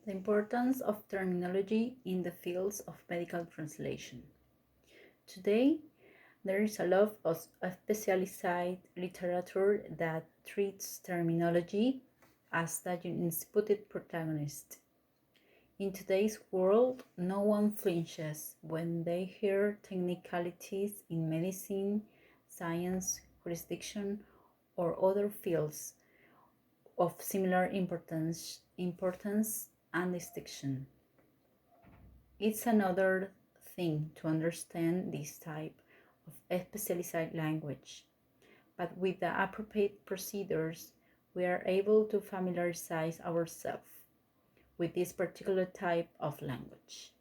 The importance of terminology in the fields of medical translation. Today, there is a lot of specialized literature that treats terminology as the undisputed protagonist. In today's world, no one flinches when they hear technicalities in medicine, science, jurisdiction, or other fields of similar importance and distinction. It's another thing to understand this type of specialized language, but with the appropriate procedures, we are able to familiarize ourselves with this particular type of language.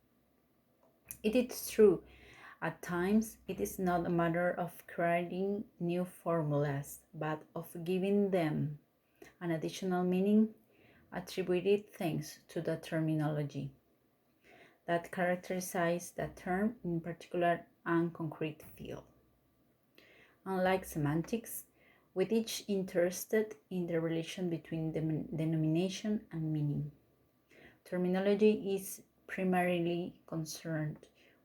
It is true, at times it is not a matter of creating new formulas, but of giving them an additional meaning attributed thanks to the terminology that characterizes the term in particular and concrete field. Unlike semantics, with each interested in the relation between denomination and meaning, terminology is primarily concerned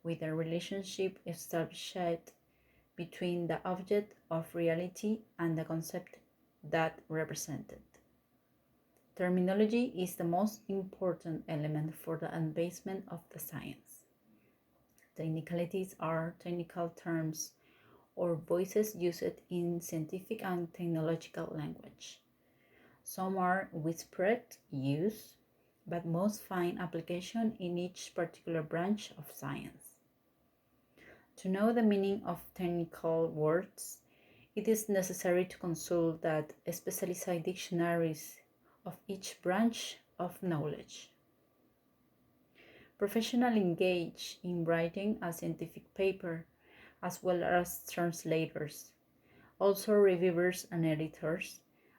with the relationship established between the object of reality and the concept that represented. Terminology is the most important element for the advancement of the science. Technicalities are technical terms or voices used in scientific and technological language. Some are whispered use, but most find application in each particular branch of science. To know the meaning of technical words, it is necessary to consult that specialized dictionaries of each branch of knowledge. Professionals engaged in writing a scientific paper, as well as translators, also reviewers and editors,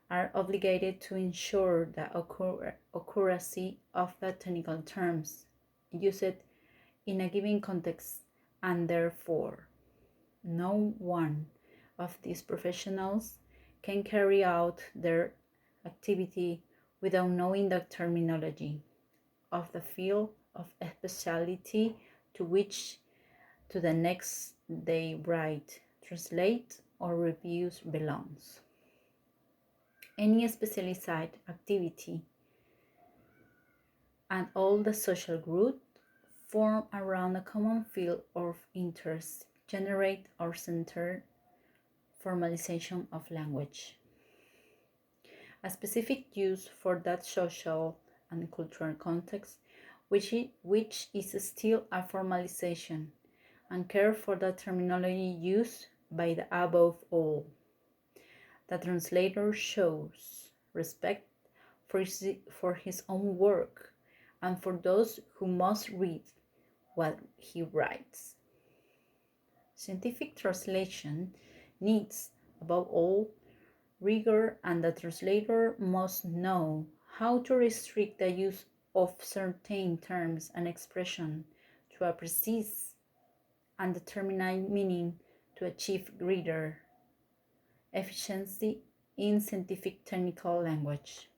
are obligated to ensure the accuracy of the technical terms used in a given context, and therefore, no one of these professionals can carry out their activity without knowing the terminology of the field of specialty to the next they write, translate, or reviews belongs. Any specialized activity and all the social group form around a common field of interest generate or center formalization of language. A specific use for that social and cultural context, which is still a formalization, and care for the terminology used by the above all. The translator shows respect for his own work and for those who must read what he writes. Scientific translation needs, above all, rigor, and the translator must know how to restrict the use of certain terms and expressions to a precise and determined meaning to achieve greater efficiency in scientific technical language.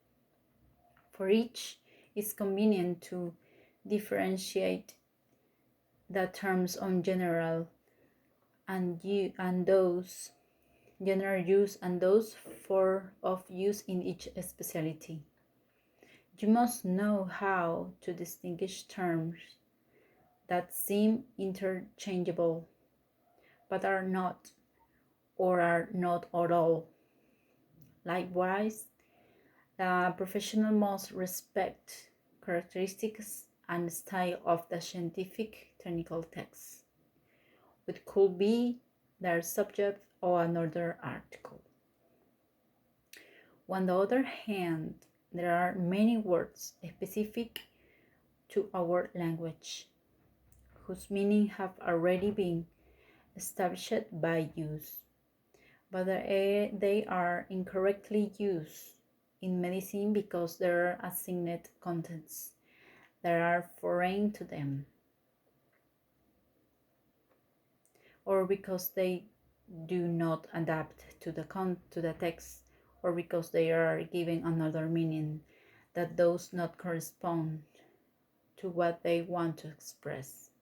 For each, it's convenient to differentiate the terms on general those general use and those of use in each specialty. You must know how to distinguish terms that seem interchangeable but are not, or are not at all. Likewise, the professional must respect characteristics and style of the scientific technical text, which could be their subject or another article. On the other hand, there are many words specific to our language, whose meaning have already been established by use, but they are incorrectly used in medicine because there are assigned contents that are foreign to them, or because they do not adapt to the text, or because they are given another meaning that does not correspond to what they want to express.